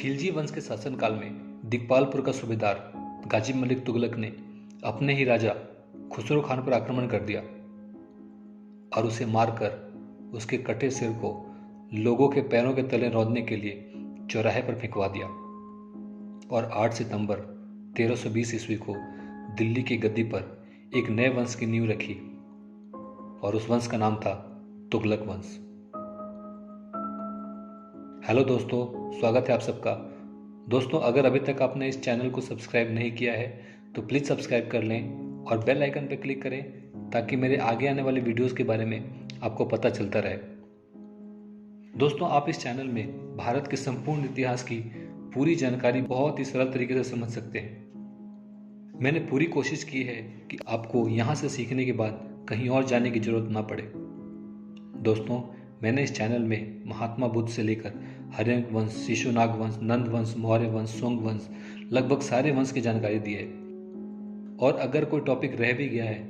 खिलजी वंश के शासनकाल में दिकपालपुर का सूबेदार गाजी मलिक तुगलक ने अपने ही राजा खुसरो खान पर आक्रमण कर दिया और उसे मारकर उसके कटे सिर को लोगों के पैरों के तले रौंदने के लिए चौराहे पर फेंकवा दिया और 8 सितंबर 1320 ईस्वी को दिल्ली की गद्दी पर एक नए वंश की नींव रखी और उस वंश का नाम था तुगलक वंश। हेलो दोस्तों, स्वागत है आप सबका। दोस्तों, अगर अभी तक आपने इस चैनल को सब्सक्राइब नहीं किया है तो प्लीज़ सब्सक्राइब कर लें और बेल आइकन पर क्लिक करें ताकि मेरे आगे आने वाले वीडियोस के बारे में आपको पता चलता रहे। दोस्तों, आप इस चैनल में भारत के संपूर्ण इतिहास की पूरी जानकारी बहुत ही सरल तरीके से समझ सकते हैं। मैंने पूरी कोशिश की है कि आपको यहाँ से सीखने के बाद कहीं और जाने की जरूरत ना पड़े। दोस्तों, मैंने इस चैनल में महात्मा बुद्ध से लेकर हर्यंक वंश, शिशुनाग वंश, नंद वंश, मौर्य वंश, सोंग वंश, लगभग सारे वंश की जानकारी दी है। और अगर कोई टॉपिक रह भी गया है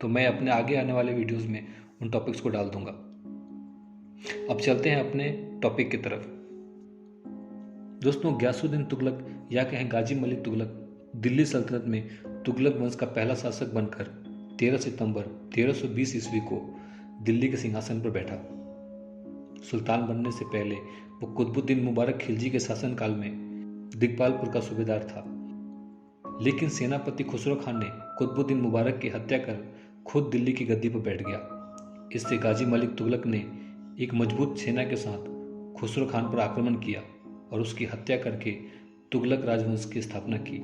तो मैं अपने आगे आने वाले वीडियोस में उन टॉपिक्स को डाल दूंगा। अब चलते हैं अपने टॉपिक की तरफ। दोस्तों, गयासुद्दीन तुगलक या कहें गाजी मलिक तुगलक दिल्ली सल्तनत में तुगलक वंश का पहला शासक बनकर 13 सितंबर 1320 ईस्वी को दिल्ली के सिंहासन पर बैठा। सुल्तान बनने से पहले वो कुतुबुद्दीन मुबारक खिलजी के शासनकाल में दिकपालपुर का सूबेदार था, लेकिन सेनापति खुसरो खान ने कुतुबुद्दीन मुबारक की हत्या कर खुद दिल्ली की गद्दी पर बैठ गया। इससे गाजी मलिक तुगलक ने एक मजबूत सेना के साथ खुसरो खान पर आक्रमण किया और उसकी हत्या करके तुगलक राजवंश की स्थापना की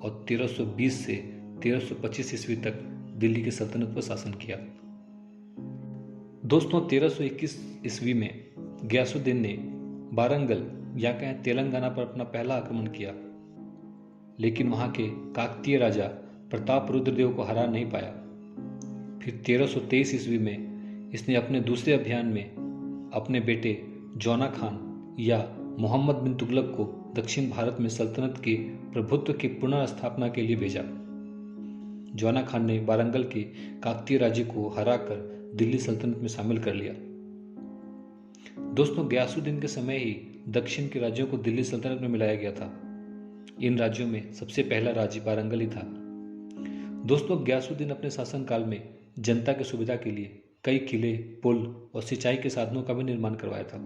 और 1320 से 1325 ईस्वी तक दिल्ली की सल्तनत पर शासन किया। दोस्तों, 1321 ईस्वी में गयासुद्दीन ने वारंगल या कहें तेलंगाना पर अपना पहला आक्रमण किया, लेकिन वहां के काकतीय राजा प्रताप रुद्रदेव को हरा नहीं पाया। फिर 1323 ईस्वी में इसने अपने दूसरे अभियान में अपने बेटे जौना खान या मोहम्मद बिन तुगलक को दक्षिण भारत में सल्तनत के प्रभुत्व की पुनर्स्थापना के लिए भेजा। जौना खान ने वारंगल के काकतीय राज्य को हराकर दिल्ली सल्तनत में शामिल कर लिया। दोस्तों, गयासुद्दीन के समय ही दक्षिण के राज्यों को दिल्ली सल्तनत में मिलाया गया था। इन राज्यों में सबसे पहला राज्य वारंगल ही था। दोस्तों, गयासुद्दीन अपने शासनकाल में जनता की सुविधा के लिए कई किले, पुल और सिंचाई के साधनों का भी निर्माण करवाया था।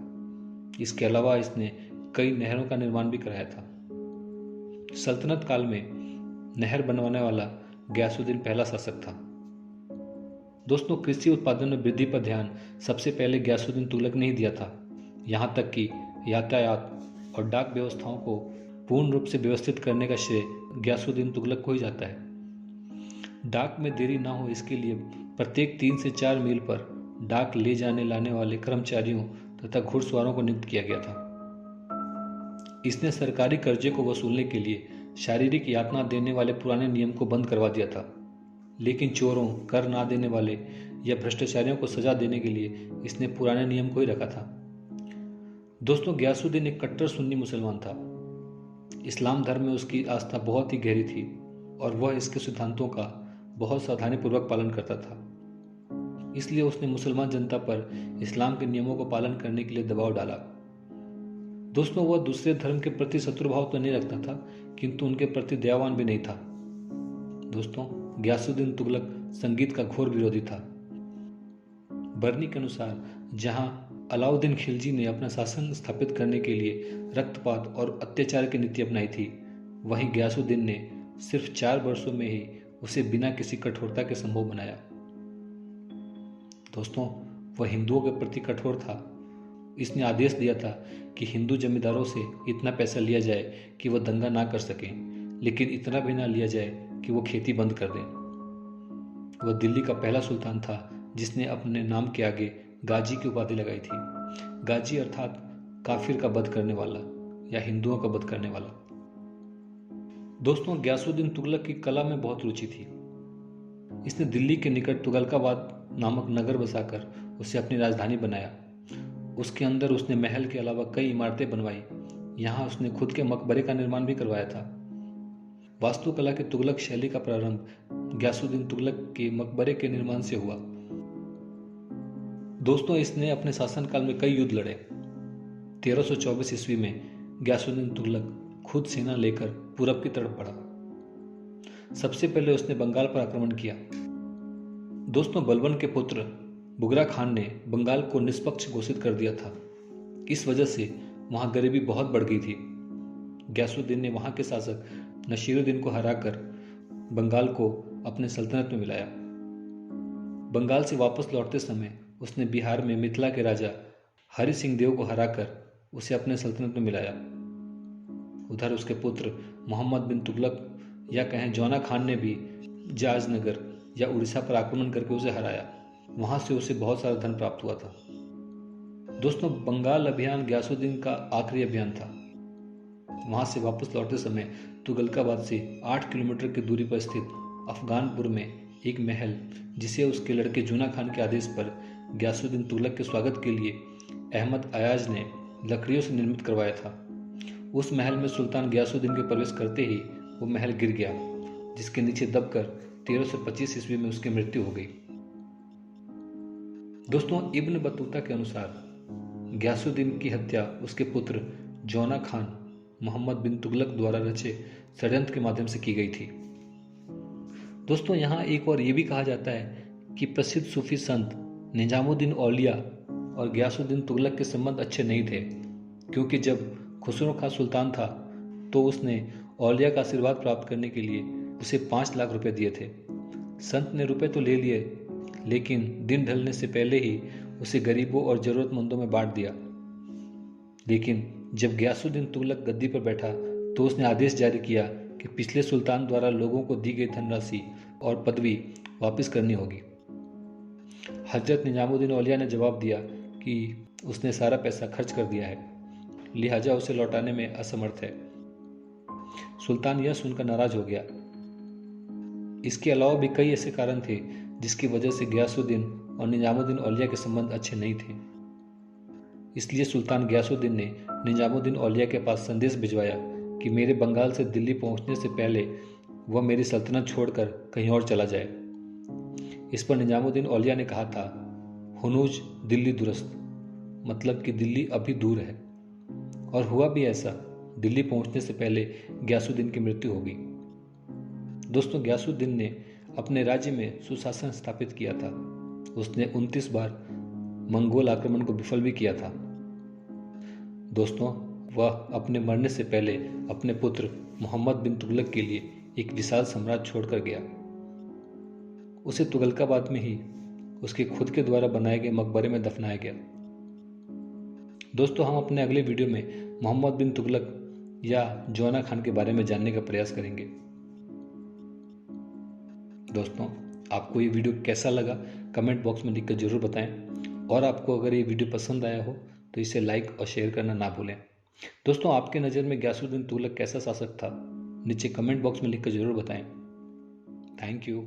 इसके अलावा इसने कई नहरों का निर्माण भी कराया था। सल्तनत काल में नहर बनवाने वाला गयासुद्दीन पहला शासक था। दोस्तों, कृषि उत्पादन में वृद्धि पर ध्यान सबसे पहले गयासुद्दीन तुगलक ने ही दिया था। यहाँ तक कि यातायात और डाक व्यवस्थाओं को पूर्ण रूप से व्यवस्थित करने का श्रेय गयासुद्दीन तुगलक को ही जाता है। डाक में देरी ना हो इसके लिए प्रत्येक 3 से 4 मील पर डाक ले जाने लाने वाले कर्मचारियों तथा घुड़सवारों को नियुक्त किया गया था। इसने सरकारी कर्जे को वसूलने के लिए शारीरिक यातना देने वाले पुराने नियम को बंद करवा दिया था, लेकिन चोरों, कर ना देने वाले या भ्रष्टाचारियों को सजा देने के लिए इसने पुराने नियम को ही रखा था। दोस्तों, गयासुद्दीन एक कट्टर सुन्नी मुसलमान था। इस्लाम धर्म में उसकी आस्था बहुत ही गहरी थी और वह इसके सिद्धांतों का बहुत सावधानीपूर्वक पालन करता था। इसलिए उसने मुसलमान जनता पर इस्लाम के नियमों को पालन करने के लिए दबाव डाला। दोस्तों, वह दूसरे धर्म के प्रति शत्रुभाव तो नहीं रखता था, किंतु उनके प्रति दयावान भी नहीं था। दोस्तों, गयासुद्दीन तुगलक संगीत का घोर विरोधी था। बरनी के अनुसार जहां अलाउद्दीन खिलजी ने अपना शासन स्थापित करने के लिए रक्तपात और अत्याचार की नीति अपनाई थी, वहीं गयासुद्दीन ने सिर्फ 4 वर्षों में ही उसे बिना किसी कठोरता के संभव बनाया। दोस्तों, वह हिंदुओं के प्रति कठोर था। इसने आदेश दिया था कि हिंदू जमींदारों से इतना पैसा लिया जाए कि वह दंगा ना कर सकें, लेकिन इतना भी ना लिया जाए कि वो खेती बंद कर दें। वह दिल्ली का पहला सुल्तान था जिसने अपने नाम के आगे गाजी की उपाधि लगाई थी। गाजी अर्थात काफिर का वध करने वाला या हिंदुओं का वध करने वाला। दोस्तों, गयासुद्दीन तुगलक की कला में बहुत रुचि थी। इसने दिल्ली के निकट तुगलकाबाद नामक नगर बसाकर उसे अपनी राजधानी बनाया। उसके अंदर उसने महल के अलावा कई इमारतें बनवाई। यहाँ उसने खुद के मकबरे का निर्माण भी करवाया था। वास्तुकला के तुगलक शैली का प्रारंभ गयासुद्दीन तुगलक के मकबरे के निर्माण से हुआ। दोस्तों, इसने अपने शासनकाल में कई युद्ध लड़े। 1324 ईस्वी में ग्यासुद्दीन तुगलक खुद सेना लेकर पूरब की तरफ बढ़ा। सबसे पहले उसने बंगाल पर आक्रमण किया। दोस्तों, बलबन के पुत्र बुगरा खान ने बंगाल को निष्पक्ष घोषित कर दिया था। इस वजह से वहां गरीबी बहुत बढ़ गई थी। ग्यासुद्दीन ने वहां के शासक नसीरुद्दीन को हराकर बंगाल को अपने सल्तनत में मिलाया। बंगाल से वापस लौटते समय उसने बिहार में मिथिला के राजा हरि सिंह देव को हराकर उसे अपने सल्तनत में मिलाया। उधर उसके पुत्र मोहम्मद बिन तुगलक या कहें जौना खान ने भी जाजनगर या उड़ीसा पर आक्रमण करके उसे हराया। वहां से उसे बहुत सारा धन प्राप्त हुआ था। दोस्तों, बंगाल अभियान ग्यासुद्दीन का आखिरी अभियान था। वहां से वापस लौटते समय तुगलकाबाद से 8 किलोमीटर की दूरी पर स्थित अफगानपुर में एक महल, जिसे उसके लड़के जूना खान के आदेश पर ग्यासुद्दीन तुगलक के स्वागत के लिए अहमद अयाज ने लकड़ियों से निर्मित करवाया था। उस महल में सुल्तान ग्यासुद्दीन के प्रवेश करते ही वो महल गिर गया, जिसके नीचे दबकर 1325 ईस्वी में उसकी मृत्यु हो गई। दोस्तों, इब्न बतूता के अनुसार ग्यासुद्दीन की हत्या उसके पुत्र जौना खान मोहम्मद बिन तुगलक द्वारा रचे षड्यंत्र के माध्यम से की गई थी। दोस्तों, यहाँ एक और ये भी कहा जाता है कि प्रसिद्ध सूफी संत निजामुद्दीन औलिया और ग्यासुद्दीन तुगलक के संबंध अच्छे नहीं थे, क्योंकि जब खुसरो खां सुल्तान था तो उसने औलिया का आशीर्वाद प्राप्त करने के लिए उसे 5 लाख रुपए दिए थे। संत ने रुपए तो ले लिए, लेकिन दिन ढलने से पहले ही उसे गरीबों और जरूरतमंदों में बांट दिया। लेकिन जब ग्यासुद्दीन तुगलक गद्दी पर बैठा तो उसने आदेश जारी किया कि पिछले सुल्तान द्वारा लोगों को दी गई धनराशि और पदवी वापस करनी होगी। हजरत निजामुद्दीन औलिया ने जवाब दिया कि उसने सारा पैसा खर्च कर दिया है, लिहाजा उसे लौटाने में असमर्थ है। सुल्तान यह सुनकर नाराज हो गया। इसके अलावा भी कई ऐसे कारण थे जिसकी वजह से ग्यासुद्दीन और निजामुद्दीन औलिया के संबंध अच्छे नहीं थे। इसलिए सुल्तान ग्यासुद्दीन ने निजामुद्दीन औलिया के पास संदेश भिजवाया कि मेरे बंगाल से दिल्ली पहुंचने से पहले वह मेरी सल्तनत छोड़कर कहीं और चला जाए। इस पर निजामुद्दीन औलिया ने कहा था, हुनूज दिल्ली दुरस्त, मतलब कि दिल्ली अभी दूर है। और हुआ भी ऐसा। दिल्ली पहुंचने से पहले ग्यासुद्दीन की मृत्यु हो गई। दोस्तों, ग्यासुद्दीन ने अपने राज्य में सुशासन स्थापित किया था। उसने 29 बार मंगोल आक्रमण को विफल भी किया था। दोस्तों, वह अपने मरने से पहले अपने पुत्र मोहम्मद बिन तुगलक के लिए एक विशाल साम्राज्य छोड़कर गया। उसे तुगलकाबाद में ही उसके खुद के द्वारा बनाए गए मकबरे में दफनाया गया। दोस्तों, हम अपने अगले वीडियो में मोहम्मद बिन तुगलक या जौना खान के बारे में जानने का प्रयास करेंगे। दोस्तों, आपको ये वीडियो कैसा लगा कमेंट बॉक्स में लिखकर जरूर बताएं, और आपको अगर ये वीडियो पसंद आया हो तो इसे लाइक और शेयर करना ना भूलें। दोस्तों, आपके नज़र में ग्यासुद्दीन तुगलक कैसा शासक था, नीचे कमेंट बॉक्स में लिखकर जरूर बताएं। Thank you.